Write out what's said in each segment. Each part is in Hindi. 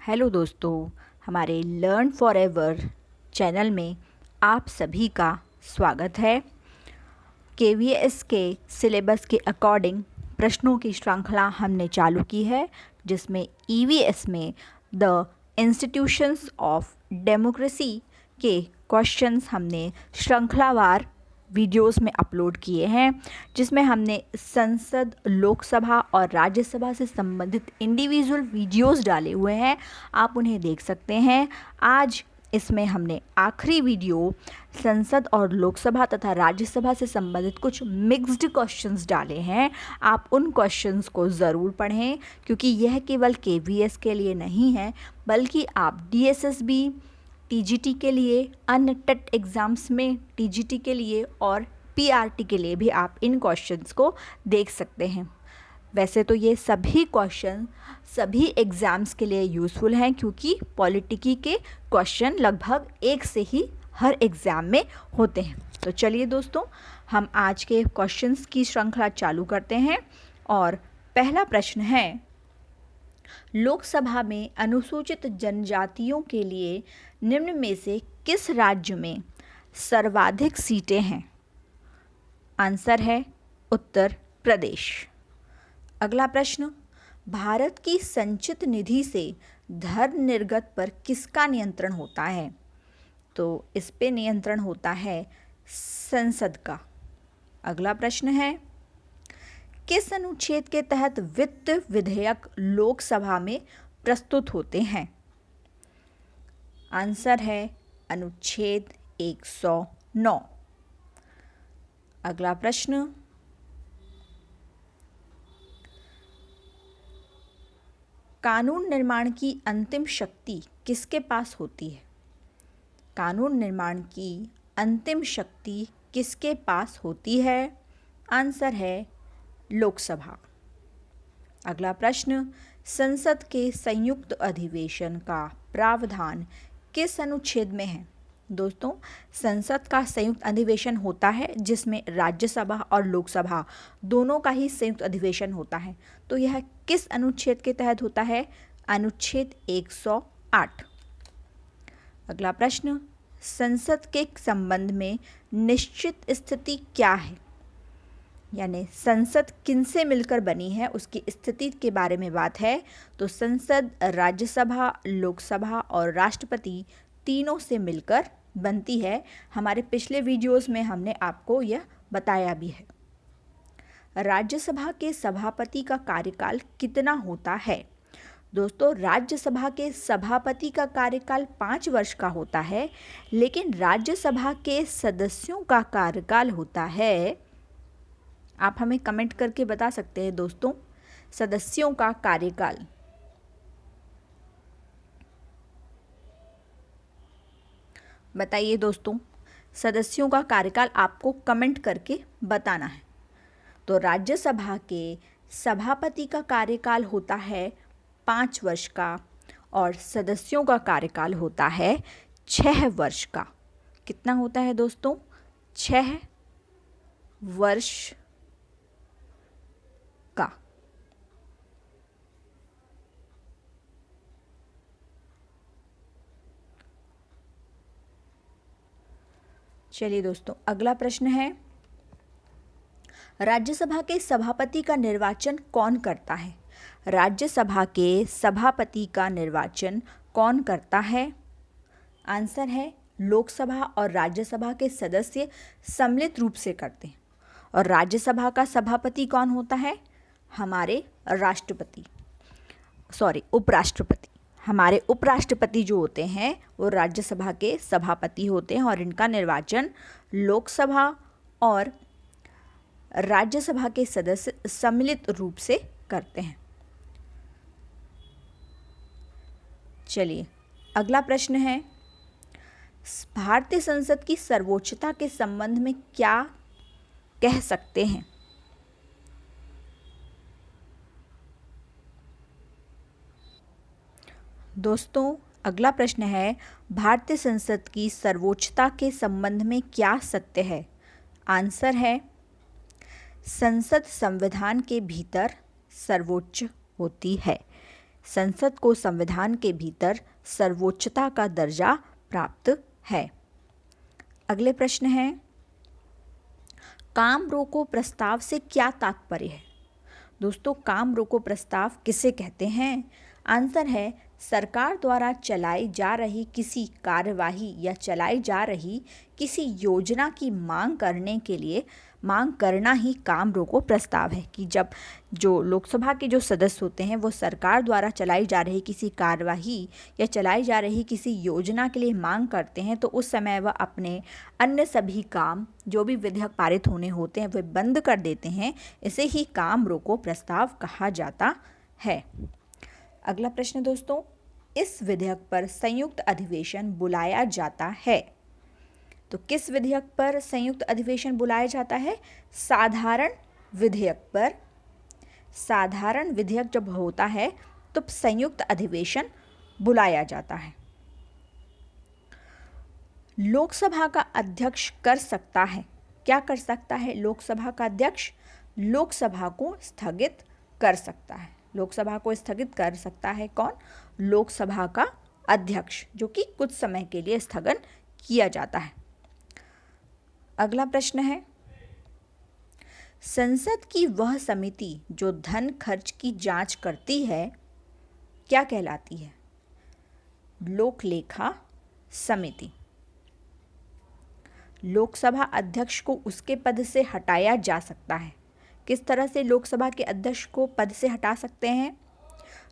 हेलो दोस्तों, हमारे लर्न फॉरएवर चैनल में आप सभी का स्वागत है। केवीएस के सिलेबस के अकॉर्डिंग प्रश्नों की श्रृंखला हमने चालू की है, जिसमें ईवीएस में द इंस्टीट्यूशंस ऑफ डेमोक्रेसी के क्वेश्चंस हमने श्रृंखलावार वीडियोस में अपलोड किए हैं, जिसमें हमने संसद, लोकसभा और राज्यसभा से संबंधित इंडिविजुअल वीडियोस डाले हुए हैं। आप उन्हें देख सकते हैं। आज इसमें हमने आखिरी वीडियो संसद और लोकसभा तथा राज्यसभा से संबंधित कुछ मिक्स्ड क्वेश्चंस डाले हैं। आप उन क्वेश्चंस को ज़रूर पढ़ें, क्योंकि यह केवल केवीएस के लिए नहीं है, बल्कि आप डीएसएसबी, टीजीटी के लिए, अन्य टेट एग्ज़ाम्स में टीजीटी के लिए और पीआरटी के लिए भी आप इन क्वेश्चंस को देख सकते हैं। वैसे तो ये सभी क्वेश्चन सभी एग्ज़ाम्स के लिए यूज़फुल हैं, क्योंकि पॉलिटिकी के क्वेश्चन लगभग एक से ही हर एग्ज़ाम में होते हैं। तो चलिए दोस्तों, हम आज के क्वेश्चंस की श्रृंखला चालू करते हैं। और पहला प्रश्न है, लोकसभा में अनुसूचित जनजातियों के लिए निम्न में से किस राज्य में सर्वाधिक सीटें हैं? आंसर है उत्तर प्रदेश। अगला प्रश्न, भारत की संचित निधि से धन निर्गत पर किसका नियंत्रण होता है? तो इस पे नियंत्रण होता है संसद का। अगला प्रश्न है, किस अनुच्छेद के तहत वित्त विधेयक लोकसभा में प्रस्तुत होते हैं? आंसर है अनुच्छेद 109। अगला प्रश्न, कानून निर्माण की अंतिम शक्ति किसके पास होती है? कानून निर्माण की अंतिम शक्ति किसके पास होती है? आंसर है लोकसभा। अगला प्रश्न, संसद के संयुक्त अधिवेशन का प्रावधान किस अनुच्छेद में है? दोस्तों, संसद का संयुक्त अधिवेशन होता है जिसमें राज्यसभा और लोकसभा दोनों का ही संयुक्त अधिवेशन होता है। तो यह किस अनुच्छेद के तहत होता है? अनुच्छेद 108। अगला प्रश्न, संसद के संबंध में निश्चित स्थिति क्या है? यानी संसद किनसे मिलकर बनी है, उसकी स्थिति के बारे में बात है। तो संसद राज्यसभा, लोकसभा और राष्ट्रपति तीनों से मिलकर बनती है। हमारे पिछले वीडियोस में हमने आपको यह बताया भी है। राज्यसभा के सभापति का कार्यकाल कितना होता है? दोस्तों, राज्यसभा के सभापति का कार्यकाल 5 वर्ष का होता है, लेकिन राज्यसभा के सदस्यों का कार्यकाल होता है, आप हमें कमेंट करके बता सकते हैं दोस्तों, सदस्यों का कार्यकाल। बताइए दोस्तों, सदस्यों का कार्यकाल आपको कमेंट करके बताना है। तो राज्यसभा के सभापति का कार्यकाल होता है 5 वर्ष का और सदस्यों का कार्यकाल होता है 6 वर्ष का। कितना होता है दोस्तों? 6 वर्ष का। चलिए दोस्तों, अगला प्रश्न है, राज्यसभा के सभापति का निर्वाचन कौन करता है? राज्यसभा के सभापति का निर्वाचन कौन करता है? आंसर है लोकसभा और राज्यसभा के सदस्य सम्मिलित रूप से करते हैं। और राज्यसभा का सभापति कौन होता है? हमारे उपराष्ट्रपति। हमारे उपराष्ट्रपति जो होते हैं वो राज्यसभा के सभापति होते हैं, और इनका निर्वाचन लोकसभा और राज्यसभा के सदस्य सम्मिलित रूप से करते हैं। चलिए, अगला प्रश्न है, भारतीय संसद की सर्वोच्चता के संबंध में क्या कह सकते हैं? दोस्तों, अगला प्रश्न है, भारतीय संसद की सर्वोच्चता के संबंध में क्या सत्य है? आंसर है संसद संविधान के भीतर सर्वोच्च होती है। संसद को संविधान के भीतर सर्वोच्चता का दर्जा प्राप्त है। अगले प्रश्न है, काम रोको प्रस्ताव से क्या तात्पर्य है? दोस्तों, काम रोको प्रस्ताव किसे कहते हैं? आंसर है, सरकार द्वारा चलाई जा रही किसी कार्यवाही या चलाई जा रही किसी योजना की मांग करना ही काम रोको प्रस्ताव है। कि जब जो लोकसभा के जो सदस्य होते हैं वो सरकार द्वारा चलाई जा रही किसी कार्यवाही या चलाई जा रही किसी योजना के लिए मांग करते हैं तो उस समय वह अपने अन्य सभी काम जो भी विधेयक पारित होने होते हैं वे बंद कर देते हैं। इसे ही काम रोको प्रस्ताव कहा जाता है। अगला प्रश्न दोस्तों, इस विधेयक पर संयुक्त अधिवेशन बुलाया जाता है। तो किस विधेयक पर संयुक्त अधिवेशन बुलाया जाता है? साधारण विधेयक पर। साधारण विधेयक जब होता है तो संयुक्त अधिवेशन बुलाया जाता है। लोकसभा का अध्यक्ष कर सकता है, क्या कर सकता है लोकसभा का अध्यक्ष? लोकसभा को स्थगित कर सकता है। लोकसभा को स्थगित कर सकता है कौन? लोकसभा का अध्यक्ष, जो कि कुछ समय के लिए स्थगन किया जाता है। अगला प्रश्न है, संसद की वह समिति जो धन खर्च की जांच करती है क्या कहलाती है? लोक लेखा समिति। लोकसभा अध्यक्ष को उसके पद से हटाया जा सकता है। किस तरह से लोकसभा के अध्यक्ष को पद से हटा सकते हैं?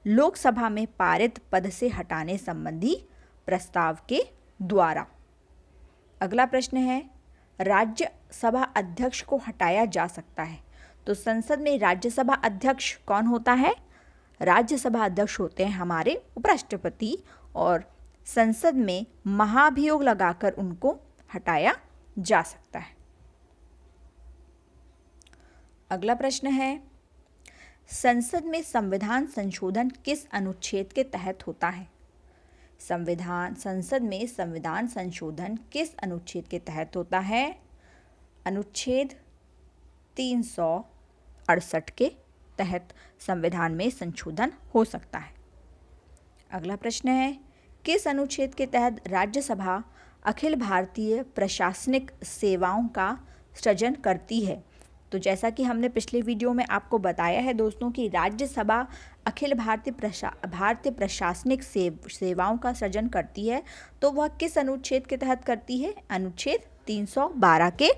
लोकसभा में पारित पद से हटाने संबंधी प्रस्ताव के द्वारा। अगला प्रश्न है, राज्यसभा अध्यक्ष को हटाया जा सकता है। तो संसद में राज्यसभा अध्यक्ष कौन होता है? राज्यसभा अध्यक्ष होते हैं हमारे उपराष्ट्रपति, और संसद में महाभियोग लगाकर उनको हटाया जा सकता है। अगला प्रश्न है, संसद में संविधान संशोधन किस अनुच्छेद के तहत होता है? संसद में संविधान संशोधन किस अनुच्छेद के तहत होता है? अनुच्छेद 368 के तहत संविधान में संशोधन हो सकता है। अगला प्रश्न है, किस अनुच्छेद के तहत राज्यसभा अखिल भारतीय प्रशासनिक सेवाओं का सृजन करती है? तो जैसा कि हमने पिछले वीडियो में आपको बताया है दोस्तों कि राज्यसभा अखिल भारतीय प्रशासनिक सेवाओं का सृजन करती है, तो वह किस अनुच्छेद के तहत करती है? अनुच्छेद 312 के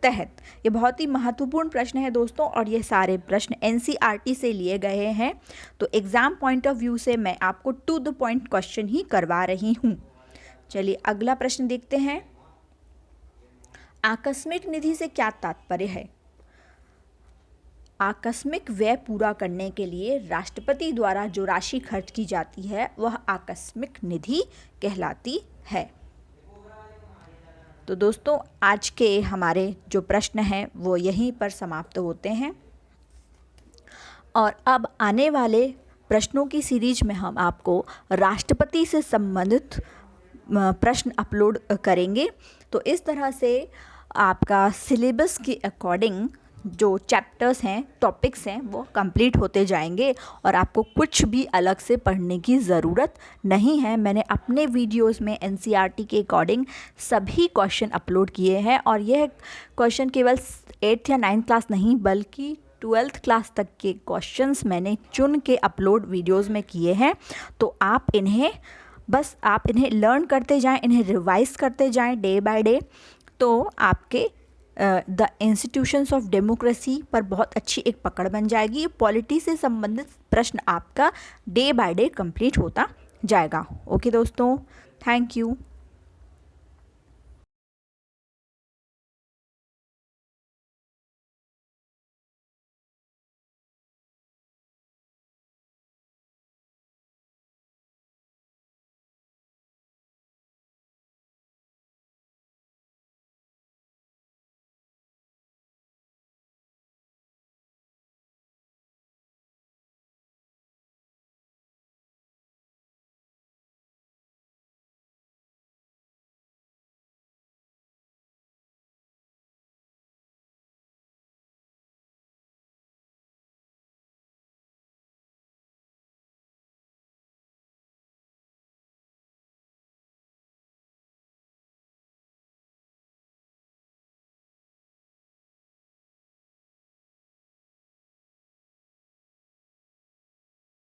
तहत। ये बहुत ही महत्वपूर्ण प्रश्न है दोस्तों, और ये सारे प्रश्न NCERT से लिए गए हैं। तो एग्जाम पॉइंट ऑफ व्यू से मैं आपको टू द पॉइंट क्वेश्चन ही करवा रही हूँ। चलिए अगला प्रश्न देखते हैं, आकस्मिक निधि से क्या तात्पर्य है? आकस्मिक व्यय पूरा करने के लिए राष्ट्रपति द्वारा जो राशि खर्च की जाती है वह आकस्मिक निधि कहलाती है। तो दोस्तों, आज के हमारे जो प्रश्न हैं वो यहीं पर समाप्त होते हैं, और अब आने वाले प्रश्नों की सीरीज में हम आपको राष्ट्रपति से संबंधित प्रश्न अपलोड करेंगे। तो इस तरह से आपका सिलेबस के अकॉर्डिंग जो चैप्टर्स हैं, टॉपिक्स हैं, वो कंप्लीट होते जाएंगे और आपको कुछ भी अलग से पढ़ने की ज़रूरत नहीं है। मैंने अपने वीडियोस में NCERT के अकॉर्डिंग सभी क्वेश्चन अपलोड किए हैं, और यह क्वेश्चन केवल 8th या 9th क्लास नहीं बल्कि 12th क्लास तक के क्वेश्चंस मैंने चुन के अपलोड वीडियोस में किए हैं। तो आप इन्हें लर्न करते जाएं, इन्हें रिवाइज करते जाएं डे बाय डे, तो आपके द इंस्टीट्यूशंस ऑफ डेमोक्रेसी पर बहुत अच्छी एक पकड़ बन जाएगी। पॉलिटी से संबंधित प्रश्न आपका डे बाय डे कंप्लीट होता जाएगा। ओके दोस्तों, थैंक यू।